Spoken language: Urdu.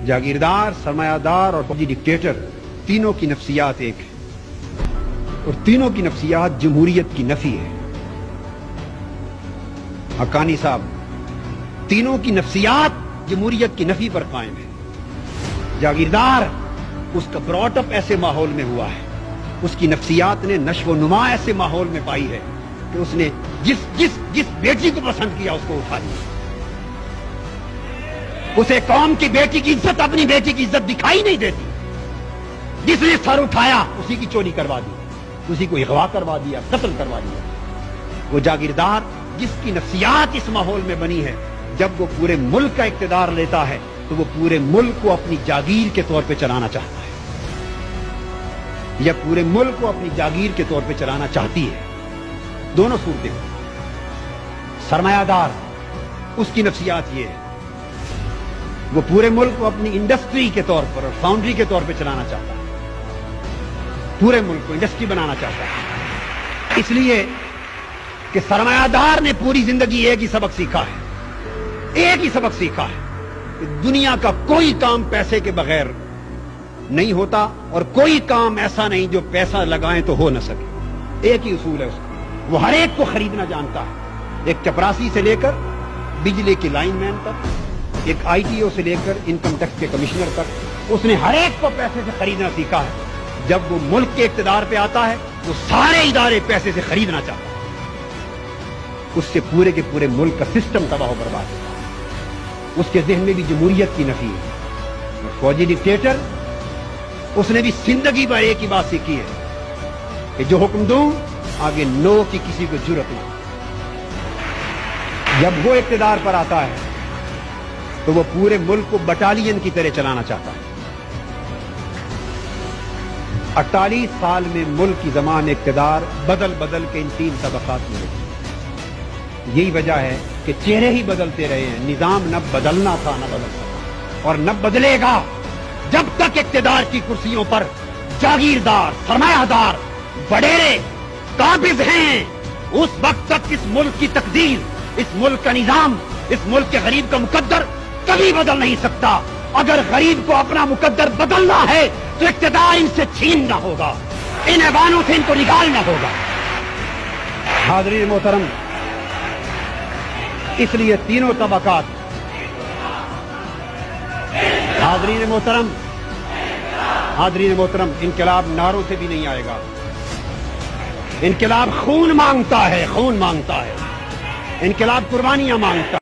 جاگیردار، سرمایہ دار اور فوجی ڈکٹیٹر تینوں کی نفسیات ایک ہے، اور تینوں کی نفسیات جمہوریت کی نفی ہے۔ حقانی صاحب، تینوں کی نفسیات جمہوریت کی نفی پر قائم ہے۔ جاگیردار، اس کا براٹ اپ ایسے ماحول میں ہوا ہے، اس کی نفسیات نے نشو و نما ایسے ماحول میں پائی ہے کہ اس نے جس بیٹی کو پسند کیا اس کو اٹھا لیا۔ اسے قوم کی بیٹی کی عزت اپنی بیٹی کی عزت دکھائی نہیں دیتی۔ جس نے سر اٹھایا اسی کی چوری کروا دی، اسی کو اغوا کروا دیا، قتل کروا دیا۔ وہ جاگیردار جس کی نفسیات اس ماحول میں بنی ہے، جب وہ پورے ملک کا اقتدار لیتا ہے تو وہ پورے ملک کو اپنی جاگیر کے طور پہ چلانا چاہتا ہے، یا پورے ملک کو اپنی جاگیر کے طور پہ چلانا چاہتی ہے۔ دونوں صورتیں۔ سرمایہ دار، اس کی نفسیات یہ ہے، وہ پورے ملک کو اپنی انڈسٹری کے طور پر اور فاؤنڈری کے طور پہ چلانا چاہتا ہے، پورے ملک کو انڈسٹری بنانا چاہتا ہے۔ اس لیے کہ سرمایہ دار نے پوری زندگی ایک ہی سبق سیکھا ہے، ایک ہی سبق سیکھا ہے کہ دنیا کا کوئی کام پیسے کے بغیر نہیں ہوتا، اور کوئی کام ایسا نہیں جو پیسہ لگائیں تو ہو نہ سکے۔ ایک ہی اصول ہے اس کا، وہ ہر ایک کو خریدنا جانتا ہے، ایک چپراسی سے لے کر بجلی کے لائن مین تک، ایک آئی ٹی او سے لے کر انکم ٹیکس کے کمشنر تک، اس نے ہر ایک کو پیسے سے خریدنا سیکھا ہے۔ جب وہ ملک کے اقتدار پہ آتا ہے وہ سارے ادارے پیسے سے خریدنا چاہتا ہے، اس سے پورے کے پورے ملک کا سسٹم تباہ و برباد ہوتا ہے۔ اس کے ذہن میں بھی جمہوریت کی نفی ہے۔ اور فوجی ڈکٹیٹر، اس نے بھی زندگی بھر ایک ہی بات سیکھی ہے کہ جو حکم دوں آگے نو کی کسی کو جرأت نہیں۔ جب وہ اقتدار پر آتا ہے تو وہ پورے ملک کو بٹالین کی طرح چلانا چاہتا ہے۔ 48 سال میں ملک کی زمان اقتدار بدل بدل کے ان 3 طبقات میں رہی۔ یہی وجہ ہے کہ چہرے ہی بدلتے رہے ہیں، نظام نہ بدلنا تھا نہ بدل سکا، اور نہ بدلے گا جب تک اقتدار کی کرسیوں پر جاگیردار، سرمایہ دار، وڈیرے قابض ہیں۔ اس وقت تک اس ملک کی تقدیر، اس ملک کا نظام، اس ملک کے غریب کا مقدر کبھی بدل نہیں سکتا۔ اگر غریب کو اپنا مقدر بدلنا ہے تو اقتدار ان سے چھیننا ہوگا، ان ایوانوں سے ان کو نکالنا ہوگا۔ حاضرین محترم، اس لیے تینوں طبقات، حاضرین محترم، انقلاب نعروں سے بھی نہیں آئے گا۔ انقلاب خون مانگتا ہے، خون مانگتا ہے، انقلاب قربانیاں مانگتا ہے۔